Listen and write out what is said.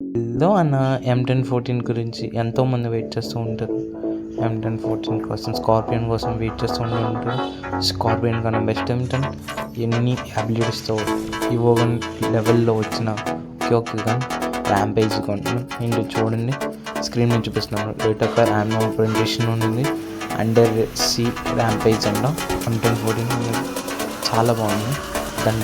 ఏదో అన్న M1014 గురించి ఎంతోమంది వెయిట్ చేస్తూ ఉంటారు. M1014 కోసం, స్కార్పియన్ కోసం వెయిట్ చేస్తూ ఉంటారు. స్కార్పియన్ కన్నా బెస్ట్ ఏంటంటే ఎన్ని అబిలిటీస్తో ఈవోగన్ లెవెల్లో వచ్చిన ఒకే ఒక్క గన్ ర్యాంపేజ్ గన్. ఇంటి చూడండి, స్క్రీన్ నుంచి చూపిస్తున్నాను. రేట్ ఆఫ్ ఫైర్ యామ్నో ప్రెజెంటేషన్ ఉంది. అండర్ సీ ర్యాంపేజ్ అంట M1014 చాలా బాగుంది. దాని